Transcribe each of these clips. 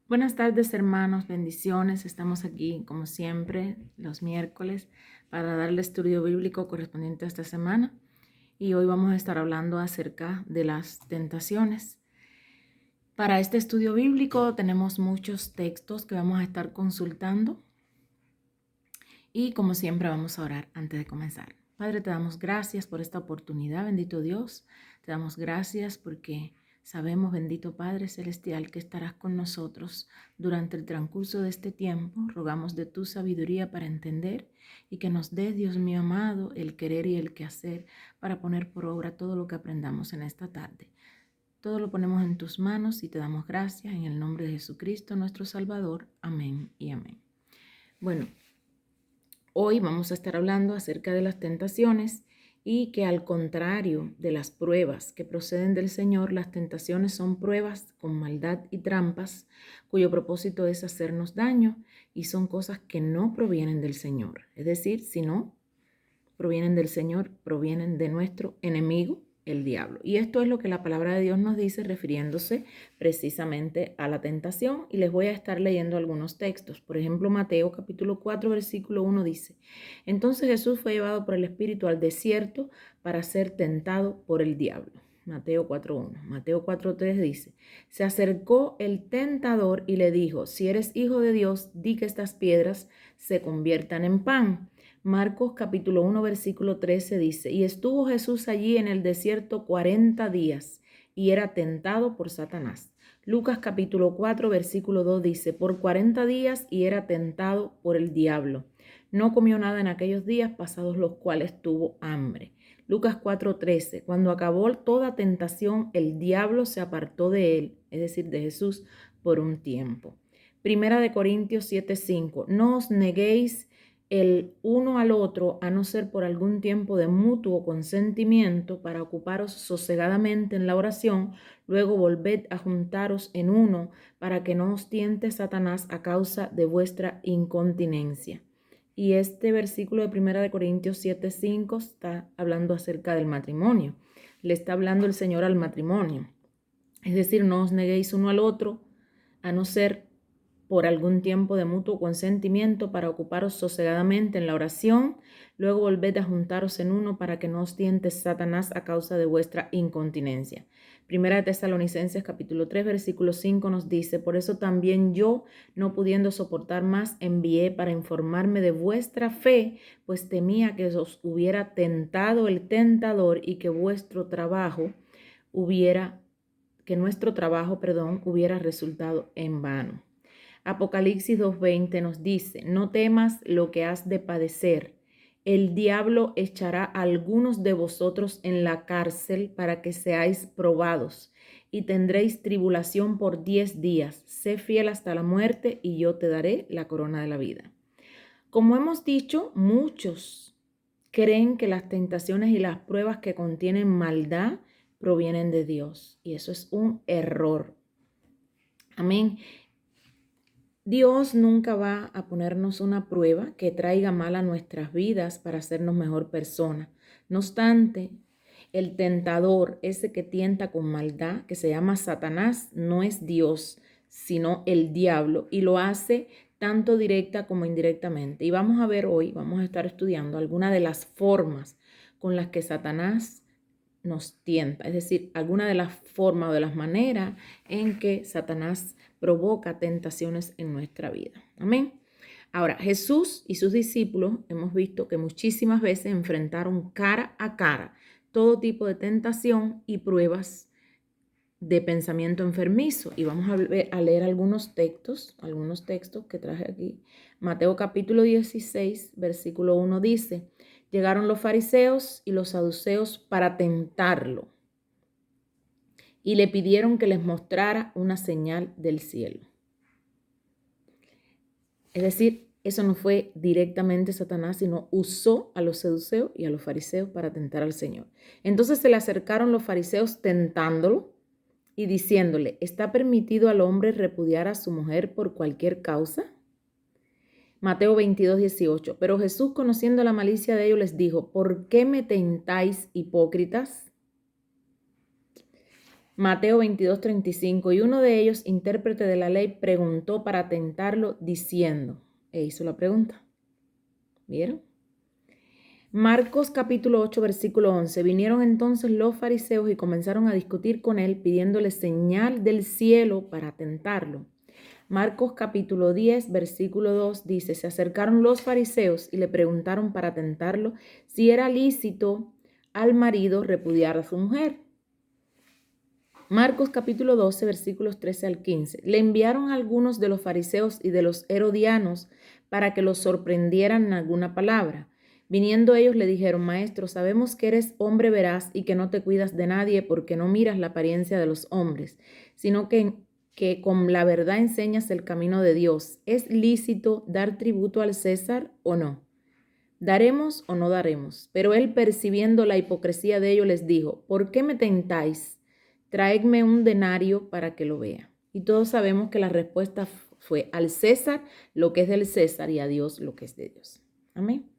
Buenas tardes, hermanos, bendiciones. Estamos aquí, como siempre, los miércoles para dar el estudio bíblico correspondiente a esta semana. Y hoy vamos a estar hablando acerca de las tentaciones. Para este estudio bíblico tenemos muchos textos que vamos a estar consultando. Y como siempre vamos a orar antes de comenzar. Padre, te damos gracias por esta oportunidad, bendito Dios. Te damos gracias porque sabemos, bendito Padre Celestial, que estarás con nosotros durante el transcurso de este tiempo. Rogamos de tu sabiduría para entender y que nos des, Dios mío amado, el querer y el quehacer para poner por obra todo lo que aprendamos en esta tarde. Todo lo ponemos en tus manos y te damos gracias en el nombre de Jesucristo, nuestro Salvador. Amén y amén. Bueno, hoy vamos a estar hablando acerca de las tentaciones y que al contrario de las pruebas que proceden del Señor, las tentaciones son pruebas con maldad y trampas cuyo propósito es hacernos daño y son cosas que no provienen del Señor. Es decir, si no provienen del Señor, provienen de nuestro enemigo, el diablo. Y esto es lo que la palabra de Dios nos dice refiriéndose precisamente a la tentación. Y les voy a estar leyendo algunos textos. Por ejemplo, Mateo capítulo 4, versículo 1 dice: Entonces Jesús fue llevado por el Espíritu al desierto para ser tentado por el diablo. Mateo 4.1. Mateo 4.3 dice: Se acercó el tentador y le dijo: Si eres hijo de Dios, di que estas piedras se conviertan en pan. Marcos capítulo 1 versículo 13 dice: Y estuvo Jesús allí en el desierto 40 días y era tentado por Satanás. Lucas capítulo 4 versículo 2 dice: Por 40 días y era tentado por el diablo. No comió nada en aquellos días pasados los cuales tuvo hambre. Lucas 4:13: Cuando acabó toda tentación, el diablo se apartó de él, es decir, de Jesús, por un tiempo. Primera de Corintios 7:5: No os neguéis el uno al otro, a no ser por algún tiempo de mutuo consentimiento, para ocuparos sosegadamente en la oración, luego volved a juntaros en uno, para que no os tiente Satanás a causa de vuestra incontinencia. Y este versículo de 1 Corintios 7:5 está hablando acerca del matrimonio. Le está hablando el Señor al matrimonio. Es decir, no os neguéis uno al otro, a no ser por algún tiempo de mutuo consentimiento, para ocuparos sosegadamente en la oración, luego volved a juntaros en uno, para que no os tiente Satanás a causa de vuestra incontinencia. Primera de Tesalonicenses capítulo 3 versículo 5 nos dice: Por eso también yo, no pudiendo soportar más, envié para informarme de vuestra fe, pues temía que os hubiera tentado el tentador y que nuestro trabajo hubiera resultado en vano. Apocalipsis 2:20 nos dice: No temas lo que has de padecer. El diablo echará a algunos de vosotros en la cárcel para que seáis probados, y tendréis tribulación por 10 días. Sé fiel hasta la muerte, y yo te daré la corona de la vida. Como hemos dicho, muchos creen que las tentaciones y las pruebas que contienen maldad provienen de Dios, y eso es un error. Amén. Dios nunca va a ponernos una prueba que traiga mal a nuestras vidas para hacernos mejor persona. No obstante, el tentador, ese que tienta con maldad, que se llama Satanás, no es Dios, sino el diablo, y lo hace tanto directa como indirectamente. Y vamos a ver hoy, vamos a estar estudiando algunas de las formas con las que Satanás nos tienta, es decir, alguna de las formas o de las maneras en que Satanás provoca tentaciones en nuestra vida. Amén. Ahora, Jesús y sus discípulos hemos visto que muchísimas veces enfrentaron cara a cara todo tipo de tentación y pruebas de pensamiento enfermizo. Y vamos a leer algunos textos que traje aquí. Mateo capítulo 16, versículo 1 dice: Llegaron los fariseos y los saduceos para tentarlo, y le pidieron que les mostrara una señal del cielo. Es decir, eso no fue directamente Satanás, sino usó a los saduceos y a los fariseos para tentar al Señor. Entonces se le acercaron los fariseos tentándolo y diciéndole: ¿Está permitido al hombre repudiar a su mujer por cualquier causa? Mateo 22:18. Pero Jesús, conociendo la malicia de ellos, les dijo: ¿Por qué me tentáis, hipócritas? Mateo 22:35, y uno de ellos, intérprete de la ley, preguntó para tentarlo diciendo, e hizo la pregunta. ¿Vieron? Marcos capítulo 8, versículo 11, vinieron entonces los fariseos y comenzaron a discutir con él, pidiéndole señal del cielo para tentarlo. Marcos capítulo 10, versículo 2 dice, se acercaron los fariseos y le preguntaron para tentarlo si era lícito al marido repudiar a su mujer. Marcos capítulo 12, versículos 13 al 15. Le enviaron a algunos de los fariseos y de los herodianos para que los sorprendieran en alguna palabra. Viniendo ellos le dijeron, Maestro, sabemos que eres hombre veraz y que no te cuidas de nadie porque no miras la apariencia de los hombres, sino que con la verdad enseñas el camino de Dios. ¿Es lícito dar tributo al César o no? ¿Daremos o no daremos? Pero él, percibiendo la hipocresía de ellos, les dijo, ¿por qué me tentáis? Traedme un denario para que lo vea. Y todos sabemos que la respuesta fue al César lo que es del César y a Dios lo que es de Dios. Amén.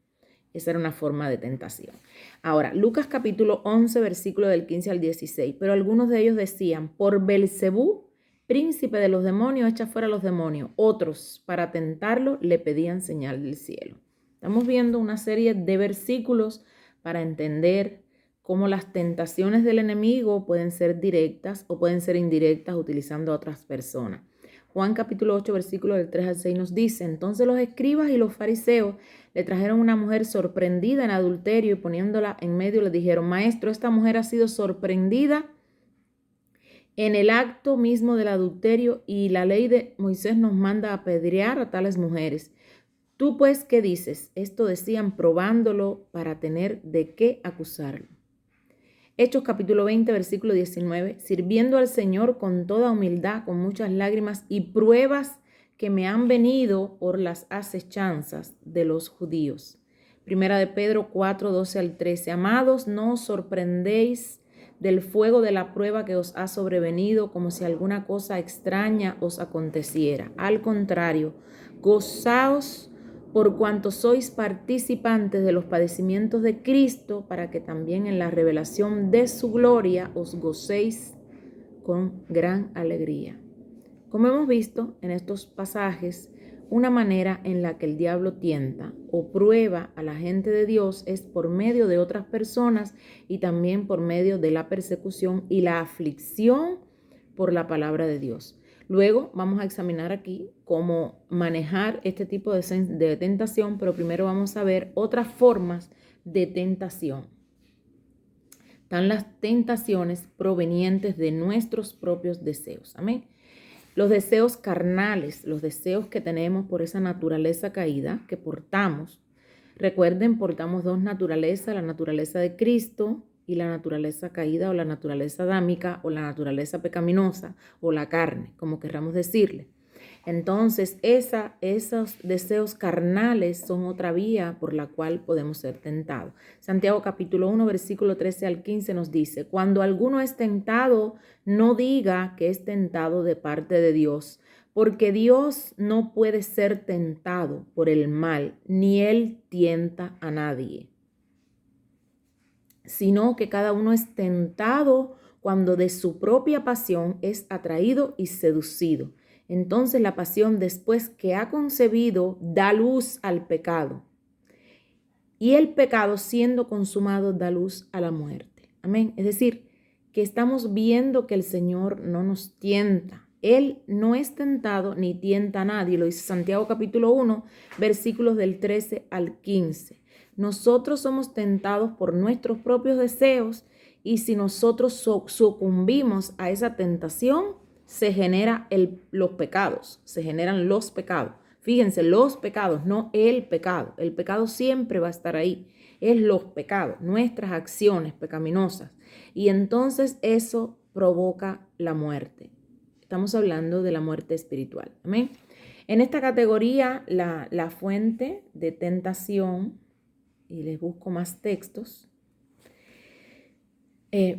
Esa era una forma de tentación. Ahora, Lucas capítulo 11, versículo del 15 al 16. Pero algunos de ellos decían, por Belcebú, príncipe de los demonios, echa fuera a los demonios. Otros, para tentarlo, le pedían señal del cielo. Estamos viendo una serie de versículos para entender cómo las tentaciones del enemigo pueden ser directas o pueden ser indirectas utilizando a otras personas. Juan capítulo 8, versículos del 3 al 6 nos dice, entonces los escribas y los fariseos le trajeron una mujer sorprendida en adulterio y poniéndola en medio le dijeron, Maestro, esta mujer ha sido sorprendida en el acto mismo del adulterio y la ley de Moisés nos manda apedrear a tales mujeres. Tú pues, ¿qué dices? Esto decían probándolo para tener de qué acusarlo. Hechos capítulo 20, versículo 19, sirviendo al Señor con toda humildad, con muchas lágrimas y pruebas que me han venido por las asechanzas de los judíos. Primera de Pedro 4, 12 al 13, amados, no os sorprendéis del fuego de la prueba que os ha sobrevenido como si alguna cosa extraña os aconteciera. Al contrario, gozaos por cuanto sois participantes de los padecimientos de Cristo, para que también en la revelación de su gloria os gocéis con gran alegría. Como hemos visto en estos pasajes, una manera en la que el diablo tienta o prueba a la gente de Dios es por medio de otras personas y también por medio de la persecución y la aflicción por la palabra de Dios. Luego vamos a examinar aquí cómo manejar este tipo de tentación, pero primero vamos a ver otras formas de tentación. Están las tentaciones provenientes de nuestros propios deseos. Amén. Los deseos carnales, los deseos que tenemos por esa naturaleza caída que portamos. Recuerden, portamos dos naturalezas, la naturaleza de Cristo y la naturaleza caída o la naturaleza adámica o la naturaleza pecaminosa o la carne, como querramos decirle. Entonces, esos deseos carnales son otra vía por la cual podemos ser tentados. Santiago capítulo 1, versículo 13 al 15 nos dice, cuando alguno es tentado, no diga que es tentado de parte de Dios, porque Dios no puede ser tentado por el mal, ni Él tienta a nadie, sino que cada uno es tentado cuando de su propia pasión es atraído y seducido. Entonces la pasión, después que ha concebido, da luz al pecado. Y el pecado, siendo consumado, da luz a la muerte. Amén. Es decir, que estamos viendo que el Señor no nos tienta. Él no es tentado ni tienta a nadie. Lo dice Santiago capítulo 1, versículos del 13 al 15. Nosotros somos tentados por nuestros propios deseos y si nosotros sucumbimos a esa tentación, se generan los pecados, se generan los pecados. Fíjense, los pecados, no el pecado. El pecado siempre va a estar ahí. Es los pecados, nuestras acciones pecaminosas. Y entonces eso provoca la muerte. Estamos hablando de la muerte espiritual. Amén. En esta categoría, la fuente de tentación, y les busco más textos.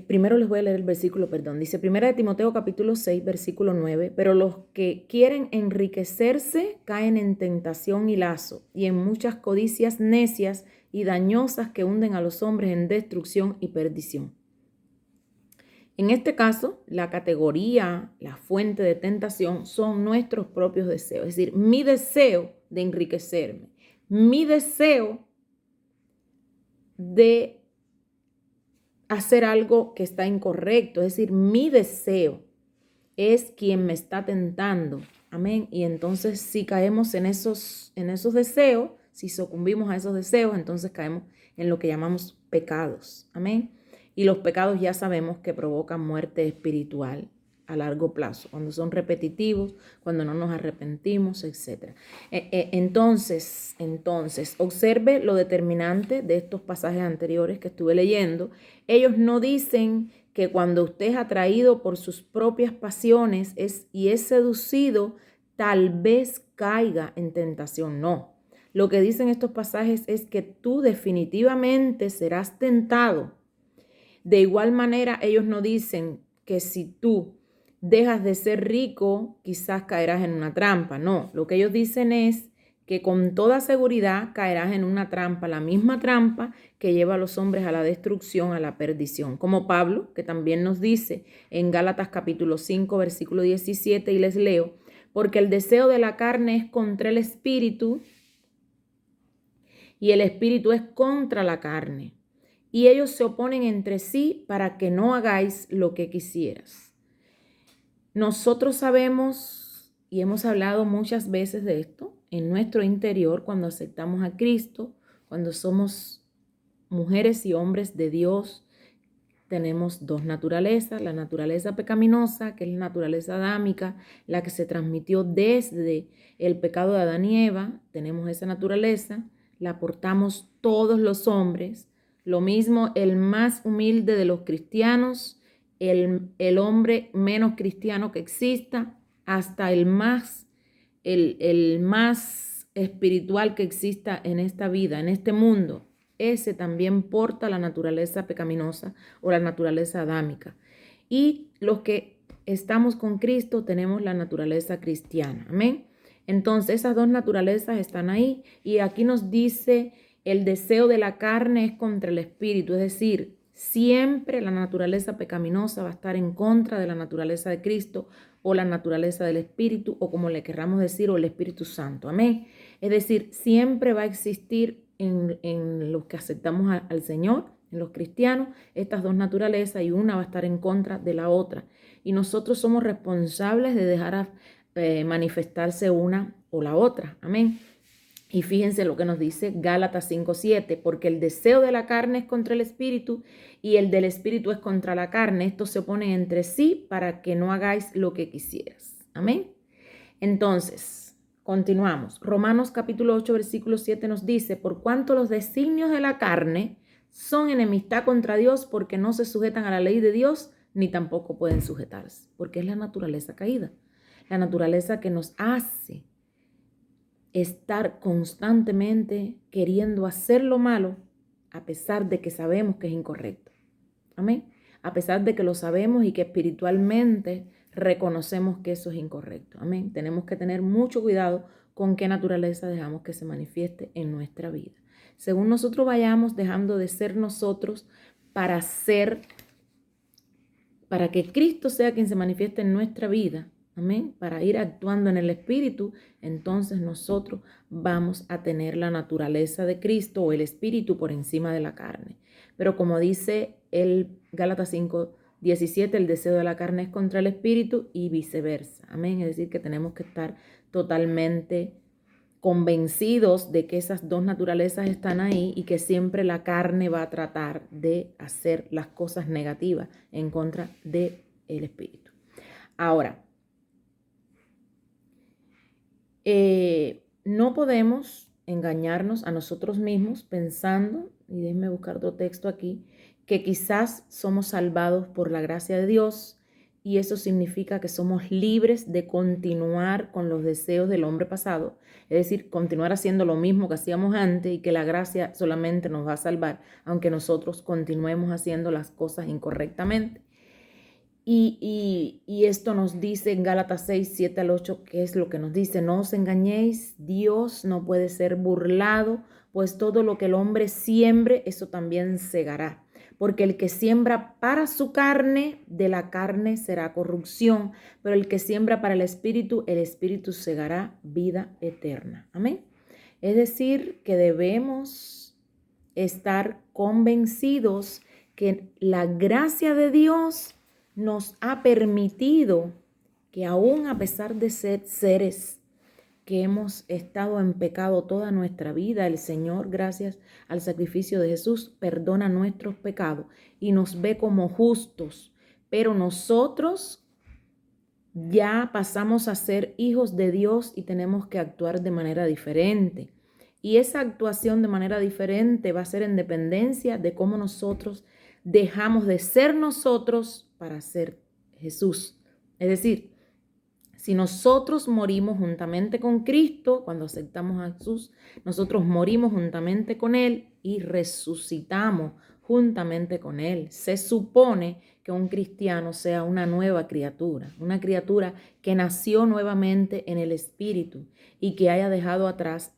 Primero les voy a leer el versículo, Dice 1 Timoteo capítulo 6, versículo 9, pero los que quieren enriquecerse caen en tentación y lazo y en muchas codicias necias y dañosas que hunden a los hombres en destrucción y perdición. En este caso, la categoría, la fuente de tentación son nuestros propios deseos. Es decir, mi deseo de enriquecerme, mi deseo de hacer algo que está incorrecto. Es decir, mi deseo es quien me está tentando. Amén. Y entonces si caemos en esos deseos, si sucumbimos a esos deseos, entonces caemos en lo que llamamos pecados. Amén. Y los pecados ya sabemos que provocan muerte espiritual a largo plazo, cuando son repetitivos, cuando no nos arrepentimos, etc. Entonces, observe lo determinante de estos pasajes anteriores que estuve leyendo. Ellos no dicen que cuando usted es atraído por sus propias pasiones y es seducido, tal vez caiga en tentación. No. Lo que dicen estos pasajes es que tú definitivamente serás tentado. De igual manera, ellos no dicen que si tú dejas de ser rico, quizás caerás en una trampa. No, lo que ellos dicen es que con toda seguridad caerás en una trampa, la misma trampa que lleva a los hombres a la destrucción, a la perdición. Como Pablo, que también nos dice en Gálatas capítulo 5, versículo 17, y les leo, porque el deseo de la carne es contra el espíritu y el espíritu es contra la carne. Y ellos se oponen entre sí para que no hagáis lo que quisieras. Nosotros sabemos y hemos hablado muchas veces de esto en nuestro interior cuando aceptamos a Cristo, cuando somos mujeres y hombres de Dios. Tenemos dos naturalezas, la naturaleza pecaminosa, que es la naturaleza adámica, la que se transmitió desde el pecado de Adán y Eva. Tenemos esa naturaleza, la portamos todos los hombres. Lo mismo el más humilde de los cristianos, el hombre menos cristiano que exista, hasta el más espiritual que exista en esta vida, en este mundo. Ese también porta la naturaleza pecaminosa o la naturaleza adámica. Y los que estamos con Cristo tenemos la naturaleza cristiana. Amén. Entonces esas dos naturalezas están ahí y aquí nos dice el deseo de la carne es contra el espíritu, es decir, siempre la naturaleza pecaminosa va a estar en contra de la naturaleza de Cristo o la naturaleza del espíritu o como le querramos decir o el Espíritu Santo. Amén. Es decir, siempre va a existir en los que aceptamos al Señor, en los cristianos, estas dos naturalezas y una va a estar en contra de la otra. Y nosotros somos responsables de dejar manifestarse una o la otra. Amén. Y fíjense lo que nos dice Gálatas 5:7, porque el deseo de la carne es contra el espíritu y el del espíritu es contra la carne. Estos se oponen entre sí para que no hagáis lo que quisieras. Amén. Entonces, continuamos. Romanos capítulo 8, versículo 7 nos dice, por cuanto los designios de la carne son enemistad contra Dios porque no se sujetan a la ley de Dios, ni tampoco pueden sujetarse, porque es la naturaleza caída, la naturaleza que nos hace estar constantemente queriendo hacer lo malo a pesar de que sabemos que es incorrecto. Amén. A pesar de que lo sabemos y que espiritualmente reconocemos que eso es incorrecto. Amén. Tenemos que tener mucho cuidado con qué naturaleza dejamos que se manifieste en nuestra vida. Según nosotros vayamos dejando de ser nosotros para que Cristo sea quien se manifieste en nuestra vida, amén, para ir actuando en el Espíritu, entonces nosotros vamos a tener la naturaleza de Cristo o el Espíritu por encima de la carne. Pero como dice el Gálatas 5:17, el deseo de la carne es contra el Espíritu y viceversa, amén. Es decir, que tenemos que estar totalmente convencidos de que esas dos naturalezas están ahí y que siempre la carne va a tratar de hacer las cosas negativas en contra del Espíritu. Ahora, no podemos engañarnos a nosotros mismos pensando, y déjenme buscar otro texto aquí, que quizás somos salvados por la gracia de Dios y eso significa que somos libres de continuar con los deseos del hombre pasado, es decir, continuar haciendo lo mismo que hacíamos antes y que la gracia solamente nos va a salvar, aunque nosotros continuemos haciendo las cosas incorrectamente. Y esto nos dice en Gálatas 6:7-8, que es lo que nos dice, no os engañéis, Dios no puede ser burlado, pues todo lo que el hombre siembre, eso también segará. porque el que siembra para su carne, de la carne será corrupción, pero el que siembra para el espíritu segará vida eterna. Amén. Es decir, que debemos estar convencidos que la gracia de Dios nos ha permitido que aún a pesar de ser seres que hemos estado en pecado toda nuestra vida, el Señor, gracias al sacrificio de Jesús, perdona nuestros pecados y nos ve como justos. Pero nosotros ya pasamos a ser hijos de Dios y tenemos que actuar de manera diferente. Y esa actuación de manera diferente va a ser en dependencia de cómo nosotros dejamos de ser nosotros para ser Jesús. Es decir, si nosotros morimos juntamente con Cristo, cuando aceptamos a Jesús, nosotros morimos juntamente con Él y resucitamos juntamente con Él. Se supone que un cristiano sea una nueva criatura, una criatura que nació nuevamente en el Espíritu y que haya dejado atrás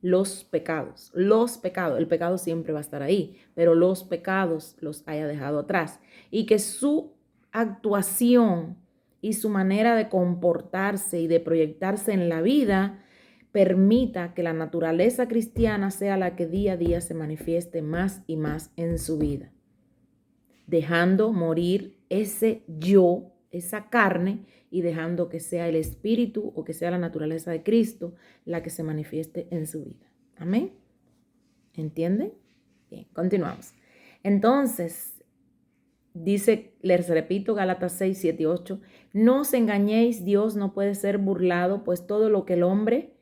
los pecados. El pecado siempre va a estar ahí, pero los pecados los haya dejado atrás y que su actuación y su manera de comportarse y de proyectarse en la vida permita que la naturaleza cristiana sea la que día a día se manifieste más y más en su vida, dejando morir ese yo, esa carne, y dejando que sea el espíritu o que sea la naturaleza de Cristo la que se manifieste en su vida. Amén. ¿Entienden? Bien, continuamos. Entonces, dice, les repito, Gálatas 6, 7 y 8, no os engañéis, Dios no puede ser burlado, pues todo lo que el hombre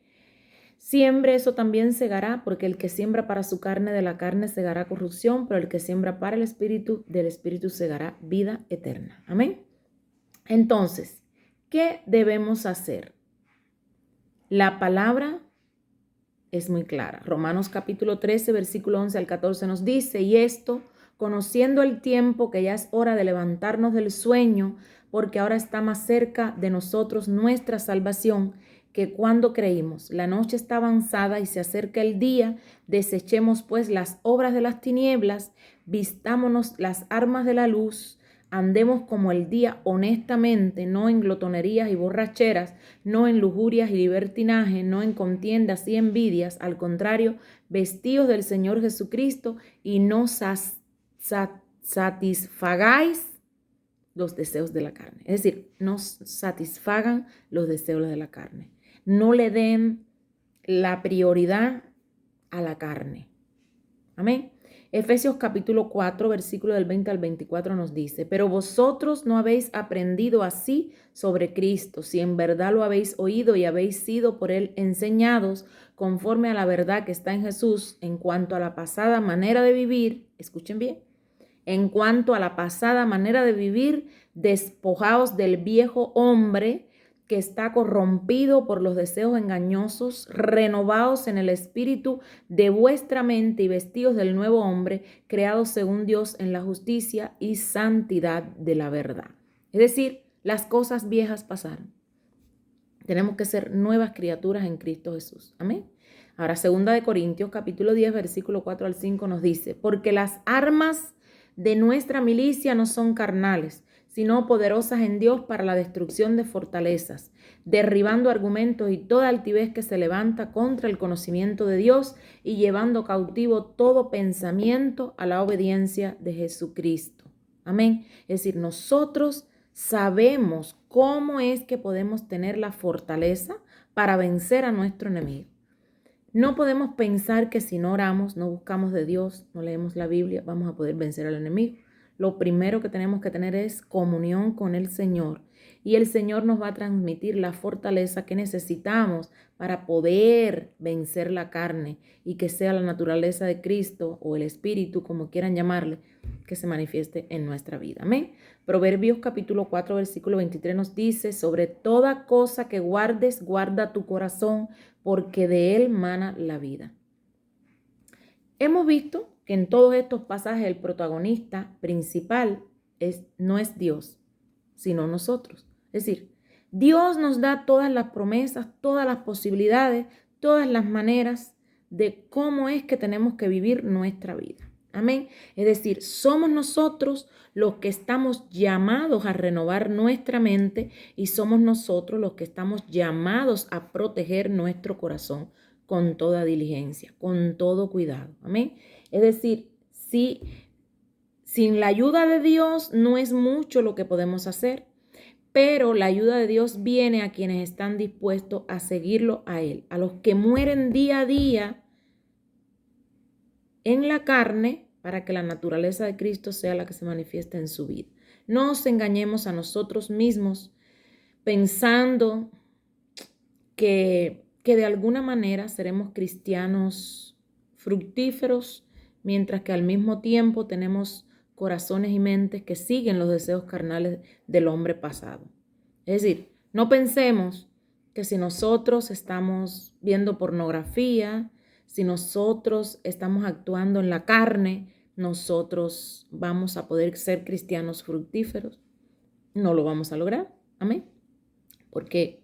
siembre, eso también segará, porque el que siembra para su carne, de la carne segará corrupción, pero el que siembra para el espíritu, del espíritu segará vida eterna. Amén. Entonces, ¿qué debemos hacer? La palabra es muy clara. Romanos capítulo 13, versículo 11 al 14 nos dice, y esto, conociendo el tiempo, que ya es hora de levantarnos del sueño, porque ahora está más cerca de nosotros nuestra salvación que cuando creímos. La noche está avanzada y se acerca el día. Desechemos pues las obras de las tinieblas, vistámonos las armas de la luz, andemos como el día honestamente, no en glotonerías y borracheras, no en lujurias y libertinaje, no en contiendas y envidias. Al contrario, vestidos del Señor Jesucristo y no satisfagáis los deseos de la carne. Es decir, no satisfagan los deseos de la carne. No le den la prioridad a la carne. Amén. Efesios capítulo 4, versículo del 20 al 24 nos dice, pero vosotros no habéis aprendido así sobre Cristo, si en verdad lo habéis oído y habéis sido por él enseñados conforme a la verdad que está en Jesús, en cuanto a la pasada manera de vivir, escuchen bien, en cuanto a la pasada manera de vivir, despojaos del viejo hombre que está corrompido por los deseos engañosos, renovaos en el espíritu de vuestra mente y vestidos del nuevo hombre, creado según Dios en la justicia y santidad de la verdad. Es decir, las cosas viejas pasaron. Tenemos que ser nuevas criaturas en Cristo Jesús. Amén. Ahora, 2 Corintios capítulo 10, versículo 4 al 5 nos dice, porque las armas de nuestra milicia no son carnales, sino poderosas en Dios para la destrucción de fortalezas, derribando argumentos y toda altivez que se levanta contra el conocimiento de Dios y llevando cautivo todo pensamiento a la obediencia de Jesucristo. Amén. Es decir, nosotros sabemos cómo es que podemos tener la fortaleza para vencer a nuestro enemigo. No podemos pensar que si no oramos, no buscamos de Dios, no leemos la Biblia, vamos a poder vencer al enemigo. Lo primero que tenemos que tener es comunión con el Señor. Y el Señor nos va a transmitir la fortaleza que necesitamos para poder vencer la carne y que sea la naturaleza de Cristo o el Espíritu, como quieran llamarle, que se manifieste en nuestra vida. Amén. Proverbios capítulo 4, versículo 23 nos dice, sobre toda cosa que guardes, guarda tu corazón, porque de él mana la vida. Hemos visto que en todos estos pasajes el protagonista principal no es Dios, sino nosotros. Es decir, Dios nos da todas las promesas, todas las posibilidades, todas las maneras de cómo es que tenemos que vivir nuestra vida. Amén. Es decir, somos nosotros los que estamos llamados a renovar nuestra mente y somos nosotros los que estamos llamados a proteger nuestro corazón con toda diligencia, con todo cuidado. Amén. Es decir, sin la ayuda de Dios no es mucho lo que podemos hacer, pero la ayuda de Dios viene a quienes están dispuestos a seguirlo a Él, a los que mueren día a día en la carne para que la naturaleza de Cristo sea la que se manifieste en su vida. No nos engañemos a nosotros mismos pensando que de alguna manera seremos cristianos fructíferos, mientras que al mismo tiempo tenemos corazones y mentes que siguen los deseos carnales del hombre pasado. Es decir, no pensemos que si nosotros estamos viendo pornografía, si nosotros estamos actuando en la carne, nosotros vamos a poder ser cristianos fructíferos. No lo vamos a lograr. Amén. Porque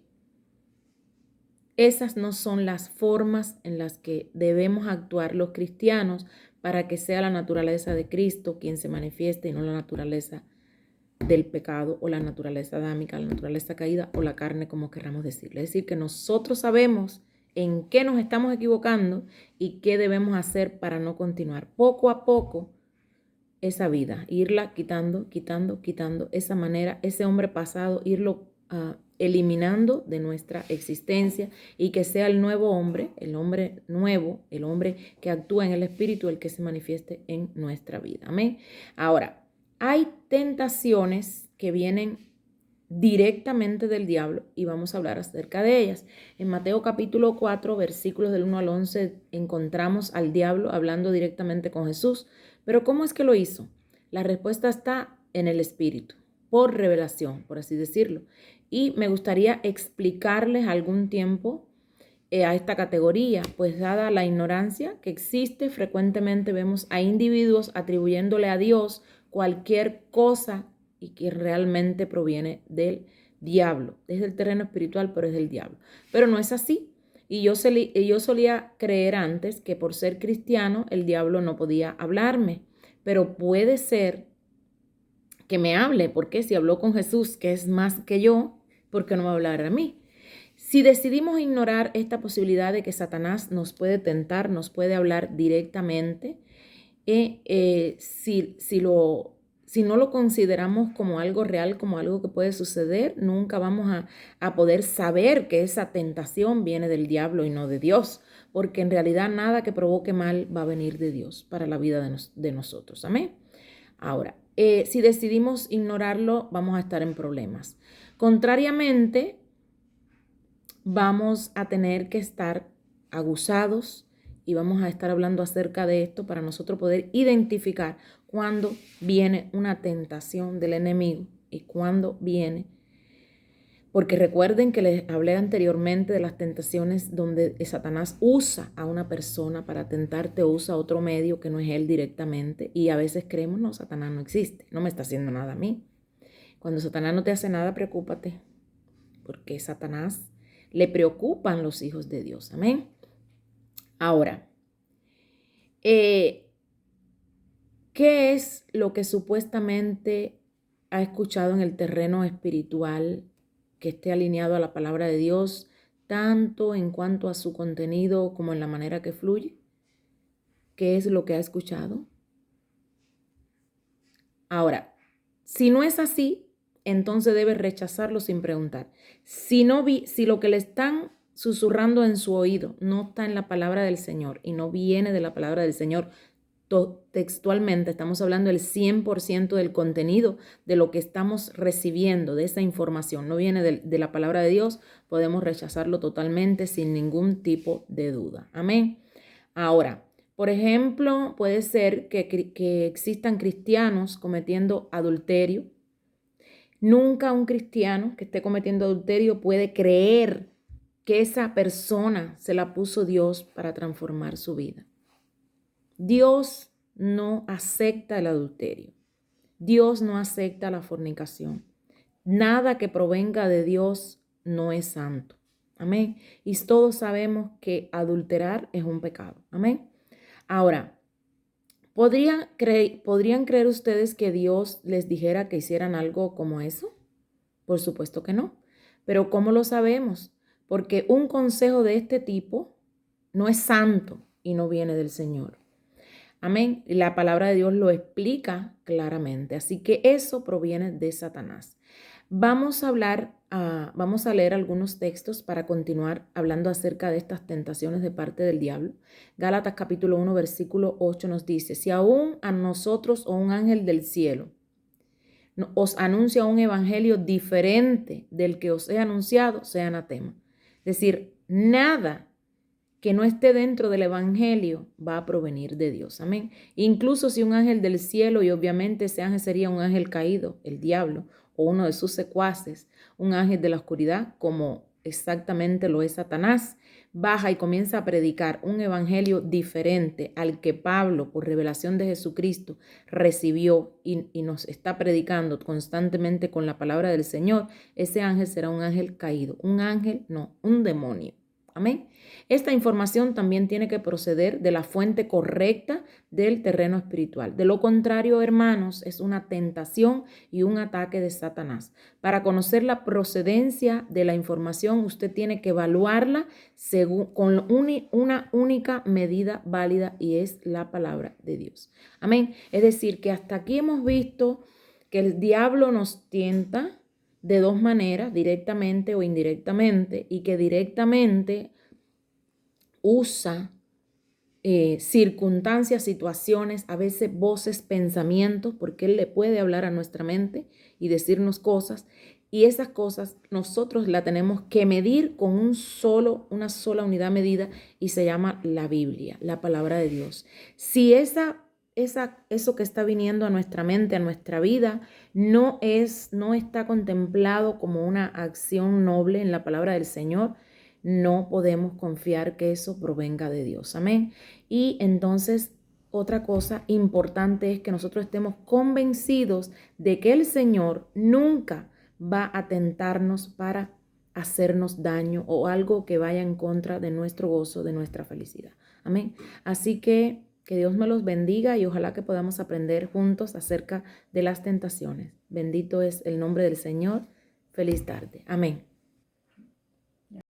esas no son las formas en las que debemos actuar los cristianos para que sea la naturaleza de Cristo quien se manifieste y no la naturaleza del pecado o la naturaleza adámica, la naturaleza caída o la carne, como queramos decirle. Es decir, que nosotros sabemos en qué nos estamos equivocando y qué debemos hacer para no continuar poco a poco esa vida, irla quitando esa manera, ese hombre pasado, irlo eliminando de nuestra existencia y que sea el nuevo hombre, el hombre nuevo, el hombre que actúa en el Espíritu, el que se manifieste en nuestra vida. Amén. Ahora, hay tentaciones que vienen directamente del diablo y vamos a hablar acerca de ellas. En Mateo capítulo 4, versículos del 1 al 11, encontramos al diablo hablando directamente con Jesús. Pero ¿cómo es que lo hizo? La respuesta está en el Espíritu, por revelación, por así decirlo. Y me gustaría explicarles algún tiempo a esta categoría, pues dada la ignorancia que existe, frecuentemente vemos a individuos atribuyéndole a Dios cualquier cosa y que realmente proviene del diablo. Es del terreno espiritual, pero es del diablo. Pero no es así. Y yo solía creer antes que por ser cristiano el diablo no podía hablarme, pero puede ser que me hable, porque si habló con Jesús, que es más que yo, ¿por qué no me va a hablar a mí? Si decidimos ignorar esta posibilidad de que Satanás nos puede tentar, nos puede hablar directamente, si no lo consideramos como algo real, como algo que puede suceder, nunca vamos a poder saber que esa tentación viene del diablo y no de Dios, porque en realidad nada que provoque mal va a venir de Dios para la vida de nosotros. Amén. Ahora, si decidimos ignorarlo, vamos a estar en problemas. Contrariamente, vamos a tener que estar aguzados y vamos a estar hablando acerca de esto para nosotros poder identificar cuándo viene una tentación del enemigo y cuándo viene. Porque recuerden que les hablé anteriormente de las tentaciones donde Satanás usa a una persona para tentarte, usa otro medio que no es él directamente y a veces creemos, no, Satanás no existe, no me está haciendo nada a mí. Cuando Satanás no te hace nada, preocúpate, porque Satanás le preocupan los hijos de Dios. Amén. Ahora, ¿qué es lo que supuestamente ha escuchado en el terreno espiritual que esté alineado a la palabra de Dios, tanto en cuanto a su contenido como en la manera que fluye? ¿Qué es lo que ha escuchado? Ahora, si no es así, entonces debe rechazarlo sin preguntar. Si lo que le están susurrando en su oído no está en la palabra del Señor y no viene de la palabra del Señor textualmente, estamos hablando del 100% del contenido de lo que estamos recibiendo, de esa información, no viene de la palabra de Dios, podemos rechazarlo totalmente sin ningún tipo de duda. Amén. Ahora, por ejemplo, puede ser que existan cristianos cometiendo adulterio. Nunca un cristiano que esté cometiendo adulterio puede creer que esa persona se la puso Dios para transformar su vida. Dios no acepta el adulterio. Dios no acepta la fornicación. Nada que provenga de Dios no es santo. Amén. Y todos sabemos que adulterar es un pecado. Amén. Ahora, ¿Podrían creer ustedes que Dios les dijera que hicieran algo como eso? Por supuesto que no. Pero ¿cómo lo sabemos? Porque un consejo de este tipo no es santo y no viene del Señor. Amén. La palabra de Dios lo explica claramente. Así que eso proviene de Satanás. Vamos a leer algunos textos para continuar hablando acerca de estas tentaciones de parte del diablo. Gálatas capítulo 1, versículo 8 nos dice, si aún a nosotros o un ángel del cielo os anuncia un evangelio diferente del que os he anunciado, sea anatema. Es decir, nada que no esté dentro del evangelio va a provenir de Dios. Amén. Incluso si un ángel del cielo, y obviamente ese ángel sería un ángel caído, el diablo, o uno de sus secuaces, un ángel de la oscuridad, como exactamente lo es Satanás, baja y comienza a predicar un evangelio diferente al que Pablo, por revelación de Jesucristo, recibió y nos está predicando constantemente con la palabra del Señor, ese ángel será un ángel caído. Un ángel, no, un demonio. Amén. Esta información también tiene que proceder de la fuente correcta del terreno espiritual. De lo contrario, hermanos, es una tentación y un ataque de Satanás. Para conocer la procedencia de la información, usted tiene que evaluarla con una única medida válida y es la palabra de Dios. Amén. Es decir, que hasta aquí hemos visto que el diablo nos tienta de dos maneras, directamente o indirectamente, y que directamente usa circunstancias, situaciones, a veces voces, pensamientos, porque él le puede hablar a nuestra mente y decirnos cosas, y esas cosas nosotros la tenemos que medir con una sola unidad medida y se llama la Biblia, la palabra de Dios. Si eso que está viniendo a nuestra mente, a nuestra vida, no está contemplado como una acción noble en la palabra del Señor, no podemos confiar que eso provenga de Dios. Amén. Y entonces, otra cosa importante es que nosotros estemos convencidos de que el Señor nunca va a tentarnos para hacernos daño o algo que vaya en contra de nuestro gozo, de nuestra felicidad. Amén. Así que Dios me los bendiga y ojalá que podamos aprender juntos acerca de las tentaciones. Bendito es el nombre del Señor. Feliz tarde. Amén.